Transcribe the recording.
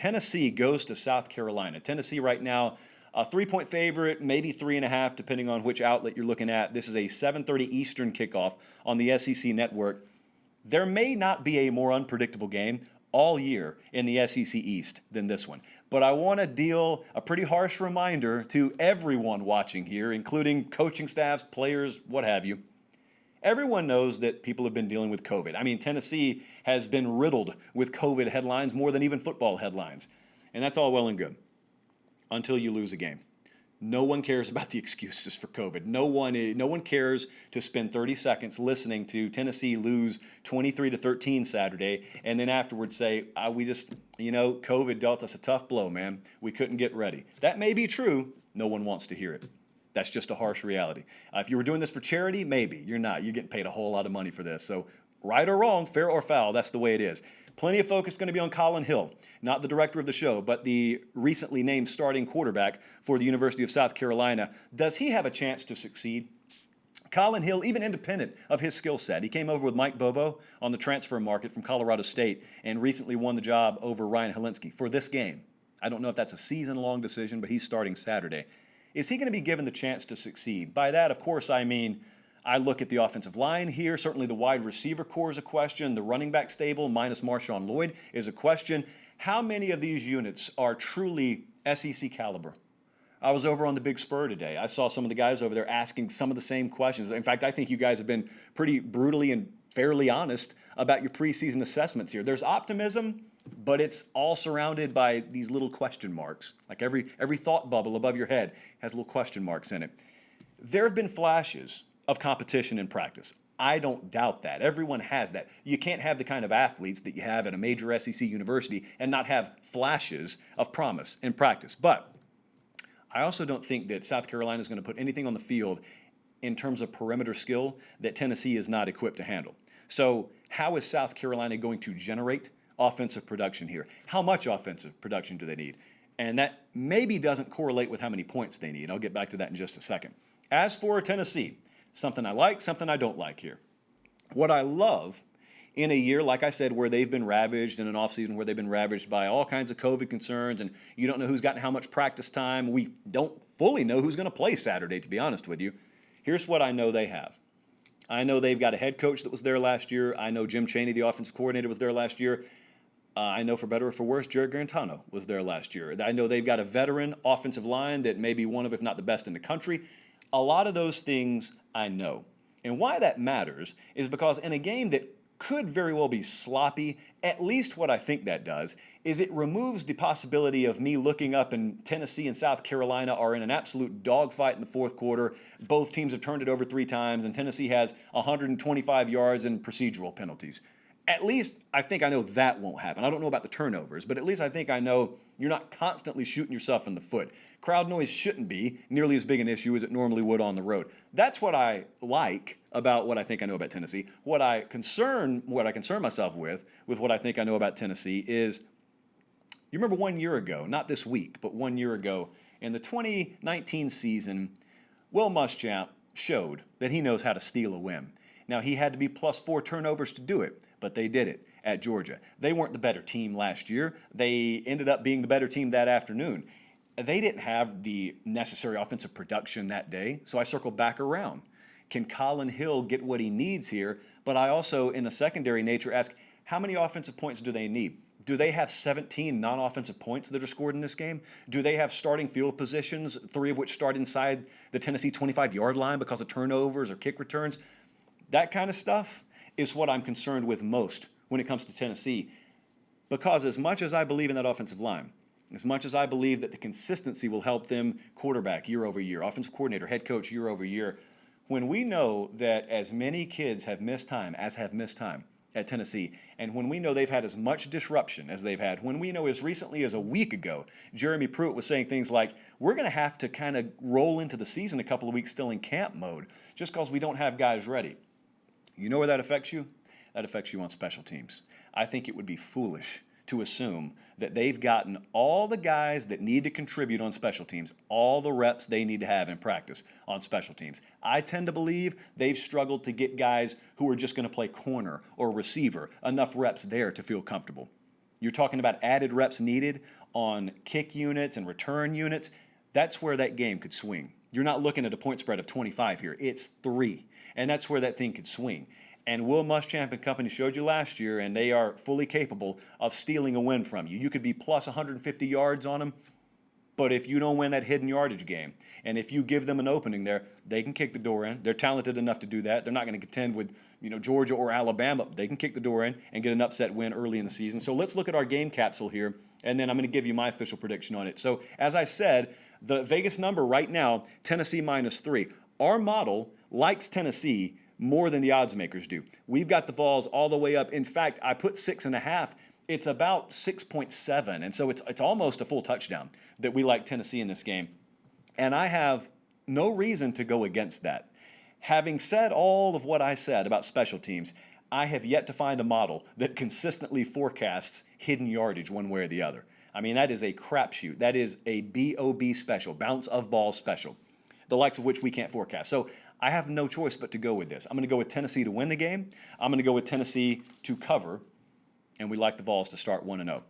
Tennessee goes to South Carolina. Tennessee right now, a 3-point favorite, maybe 3.5, depending on which outlet you're looking at. This is a 7:30 Eastern kickoff on the SEC network. There may not be a more unpredictable game all year in the SEC East than this one. But I want to deal a pretty harsh reminder to everyone watching here, including coaching staffs, players, what have you. Everyone knows that people have been dealing with COVID. I mean, Tennessee has been riddled with COVID headlines more than even football headlines. And that's all well and good until you lose a game. No one cares about the excuses for COVID. No one cares to spend 30 seconds listening to Tennessee lose 23-13 Saturday and then afterwards say, COVID dealt us a tough blow, man. We couldn't get ready. That may be true. No one wants to hear it. That's just a harsh reality. If you were doing this for charity, maybe. You're not. You're getting paid a whole lot of money for this. So right or wrong, fair or foul, that's the way it is. Plenty of focus going to be on Colin Hill, not the director of the show, but the recently named starting quarterback for the University of South Carolina. Does he have a chance to succeed? Colin Hill, even independent of his skill set, he came over with Mike Bobo on the transfer market from Colorado State and recently won the job over Ryan Helinski for this game. I don't know if that's a season-long decision, but he's starting Saturday. Is he going to be given the chance to succeed? By that, of course, I mean I look at the offensive line here. Certainly the wide receiver core is a question. The running back stable minus Marshawn Lloyd is a question. How many of these units are truly SEC caliber? I was over on the Big Spur today. I saw some of the guys over there asking some of the same questions. In fact, I think you guys have been pretty brutally and fairly honest about your preseason assessments here. There's optimism, but it's all surrounded by these little question marks. Like every thought bubble above your head has little question marks in it. There have been flashes of competition in practice. I don't doubt that. Everyone has that. You can't have the kind of athletes that you have at a major SEC university and not have flashes of promise in practice. But I also don't think that South Carolina is going to put anything on the field in terms of perimeter skill that Tennessee is not equipped to handle. So how is South Carolina going to generate offensive production here? How much offensive production do they need? And that maybe doesn't correlate with how many points they need. I'll get back to that in just a second. As for Tennessee, something I like, something I don't like here. What I love in a year, like I said, where they've been ravaged, in an offseason where they've been ravaged by all kinds of COVID concerns, and you don't know who's gotten how much practice time. We don't fully know who's going to play Saturday, to be honest with you. Here's what I know they have. I know they've got a head coach that was there last year. I know Jim Chaney, the offensive coordinator, was there last year. I know for better or for worse, Jared Garantano was there last year. I know they've got a veteran offensive line that may be one of, if not the best in the country. A lot of those things I know. And why that matters is because in a game that could very well be sloppy, at least what I think that does is it removes the possibility of me looking up and Tennessee and South Carolina are in an absolute dogfight in the fourth quarter. Both teams have turned it over 3 times, and Tennessee has 125 yards in procedural penalties. At least I think I know that won't happen. I don't know about the turnovers, but at least I think I know you're not constantly shooting yourself in the foot. Crowd noise shouldn't be nearly as big an issue as it normally would on the road. That's what I like about what I think I know about Tennessee. What I concern myself with what I think I know about Tennessee is, you remember 1 year ago, not this week, but 1 year ago, in the 2019 season, Will Muschamp showed that he knows how to steal a win. Now, he had to be plus 4 turnovers to do it, but they did it at Georgia. They weren't the better team last year. They ended up being the better team that afternoon. They didn't have the necessary offensive production that day, so I circled back around. Can Colin Hill get what he needs here? But I also, in a secondary nature, ask, how many offensive points do they need? Do they have 17 non-offensive points that are scored in this game? Do they have starting field positions, 3 of which start inside the Tennessee 25-yard line because of turnovers or kick returns? That kind of stuff is what I'm concerned with most when it comes to Tennessee. Because as much as I believe in that offensive line, as much as I believe that the consistency will help them quarterback year over year, offensive coordinator, head coach year over year, when we know that as many kids have missed time at Tennessee, and when we know they've had as much disruption as they've had, when we know as recently as a week ago, Jeremy Pruitt was saying things like, we're going to have to kind of roll into the season a couple of weeks still in camp mode just because we don't have guys ready. You know where that affects you? That affects you on special teams. I think it would be foolish to assume that they've gotten all the guys that need to contribute on special teams, all the reps they need to have in practice on special teams. I tend to believe they've struggled to get guys who are just going to play corner or receiver enough reps there to feel comfortable. you're talking about added reps needed on kick units and return units, that's where that game could swing. You're not looking at a point spread of 25 here. It's 3. And that's where that thing could swing. And Will Muschamp and company showed you last year, and they are fully capable of stealing a win from you. You could be plus 150 yards on them, but if you don't win that hidden yardage game, and if you give them an opening there, they can kick the door in. They're talented enough to do that. They're not going to contend with Georgia or Alabama. They can kick the door in and get an upset win early in the season. So let's look at our game capsule here, and then I'm going to give you my official prediction on it. So as I said, the Vegas number right now, Tennessee -3. Our model likes Tennessee more than the odds makers do. We've got the Vols all the way up. In fact, I put 6.5. It's about 6.7, and so it's almost a full touchdown that we like Tennessee in this game. And I have no reason to go against that. Having said all of what I said about special teams, I have yet to find a model that consistently forecasts hidden yardage one way or the other. I mean, that is a crapshoot. That is a BOB special, bounce of ball special, the likes of which we can't forecast. So I have no choice but to go with this. I'm going to go with Tennessee to win the game. I'm going to go with Tennessee to cover, and we like the Vols to start 1-0.